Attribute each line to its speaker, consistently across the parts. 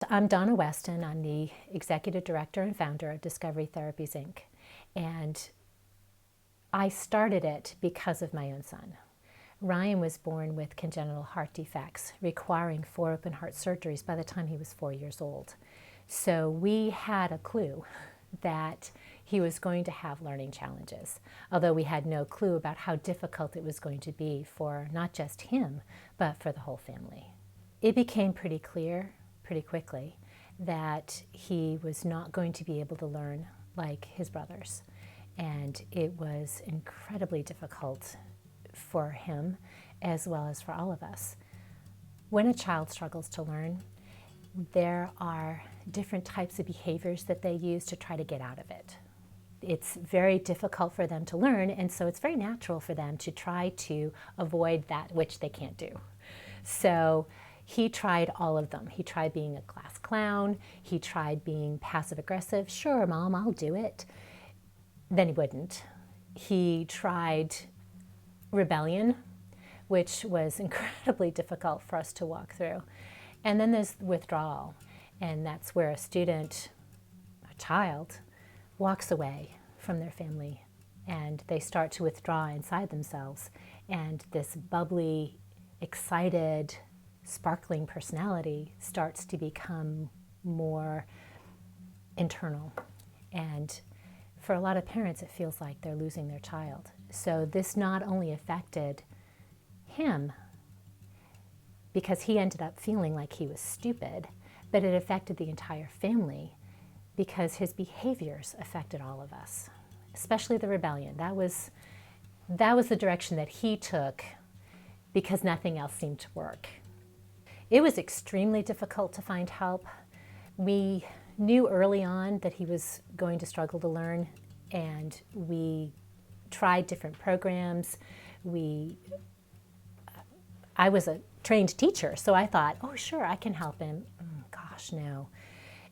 Speaker 1: I'm Donna Weston. I'm the executive director and founder of Discovery Therapies, Inc. And I started it because of my own son. Ryan was born with congenital heart defects, requiring 4 open heart surgeries by the time he was 4 years old. So we had a clue that he was going to have learning challenges, although we had no clue about how difficult it was going to be for not just him, but for the whole family. It became pretty clear pretty quickly that he was not going to be able to learn like his brothers. And it was incredibly difficult for him as well as for all of us. When a child struggles to learn, there are different types of behaviors that they use to try to get out of it. It's very difficult for them to learn, and so it's very natural for them to try to avoid that which they can't do. So he tried all of them. He tried being a class clown. He tried being passive aggressive. Sure, Mom, I'll do it. Then he wouldn't. He tried rebellion, which was incredibly difficult for us to walk through. And then there's withdrawal, and that's where a student, a child, walks away from their family and they start to withdraw inside themselves. And this bubbly, excited, sparkling personality starts to become more internal. And for a lot of parents, it feels like they're losing their child. So this not only affected him because he ended up feeling like he was stupid, but it affected the entire family because his behaviors affected all of us, especially the rebellion. That was the direction that he took because nothing else seemed to work. It was extremely difficult to find help. We knew early on that he was going to struggle to learn, and we tried different programs. I was a trained teacher, so I thought, oh sure, I can help him. Gosh, no.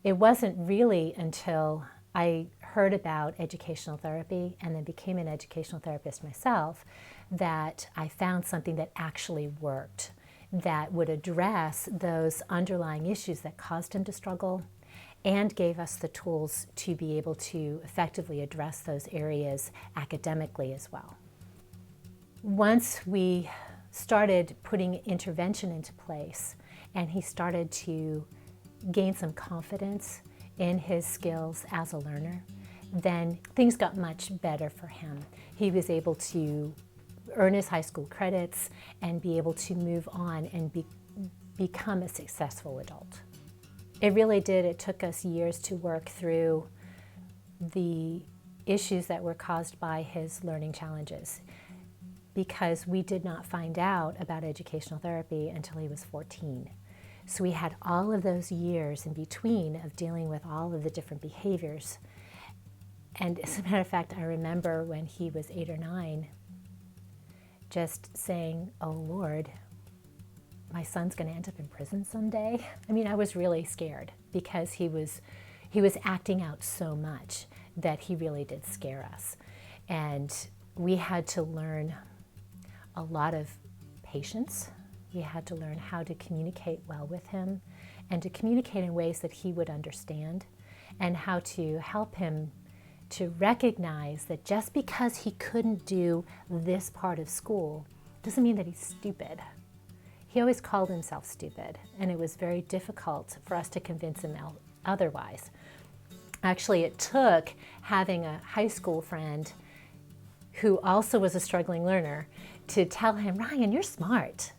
Speaker 1: It wasn't really until I heard about educational therapy and then became an educational therapist myself that I found something that actually worked, that would address those underlying issues that caused him to struggle and gave us the tools to be able to effectively address those areas academically as well. Once we started putting intervention into place and he started to gain some confidence in his skills as a learner, then things got much better for him. He was able to earn his high school credits and be able to move on and become a successful adult. It really did. It took us years to work through the issues that were caused by his learning challenges because we did not find out about educational therapy until he was 14. So we had all of those years in between of dealing with all of the different behaviors. And as a matter of fact, I remember when he was 8 or 9, just saying, oh Lord, my son's going to end up in prison someday. I mean, I was really scared because he was acting out so much that he really did scare us. And we had to learn a lot of patience. We had to learn how to communicate well with him and to communicate in ways that he would understand, and how to help him to recognize that just because he couldn't do this part of school doesn't mean that he's stupid. He always called himself stupid, and it was very difficult for us to convince him otherwise. Actually, it took having a high school friend who also was a struggling learner to tell him, Ryan, you're smart.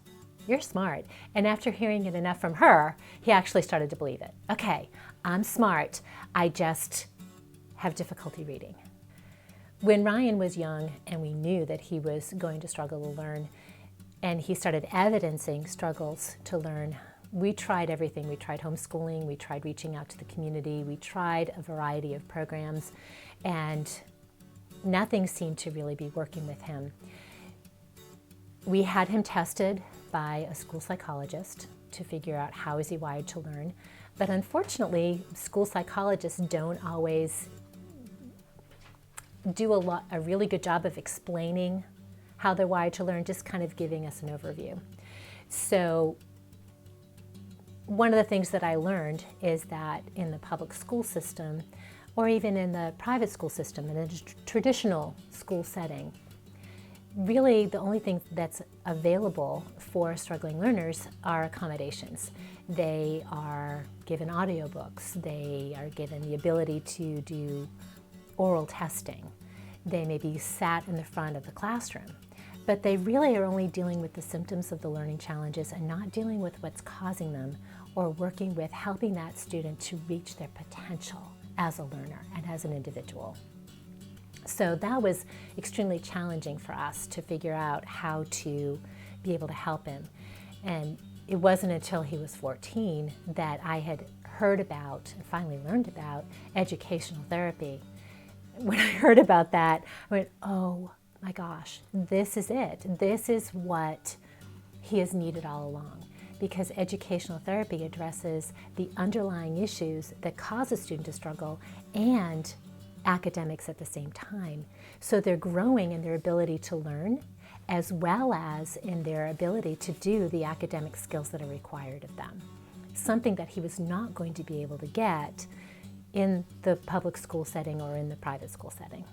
Speaker 1: You're smart. And after hearing it enough from her, he actually started to believe it. Okay, I'm smart. I just have difficulty reading. When Ryan was young and we knew that he was going to struggle to learn, and he started evidencing struggles to learn, we tried everything. We tried homeschooling, we tried reaching out to the community, we tried a variety of programs, and nothing seemed to really be working with him. We had him tested by a school psychologist to figure out how is he wired to learn, but unfortunately, school psychologists don't always do a really good job of explaining how they're wired to learn, just kind of giving us an overview. So one of the things that I learned is that in the public school system, or even in the private school system, in a traditional school setting, really the only thing that's available for struggling learners are accommodations. They are given audiobooks, they are given the ability to do oral testing, they may be sat in the front of the classroom, but they really are only dealing with the symptoms of the learning challenges and not dealing with what's causing them or working with helping that student to reach their potential as a learner and as an individual. So that was extremely challenging for us to figure out how to be able to help him. And it wasn't until he was 14 that I had heard about and finally learned about educational therapy. When I heard about that, I went, oh my gosh, this is it. This is what he has needed all along, because educational therapy addresses the underlying issues that cause a student to struggle and academics at the same time. So they're growing in their ability to learn as well as in their ability to do the academic skills that are required of them. Something that he was not going to be able to get in the public school setting or in the private school setting.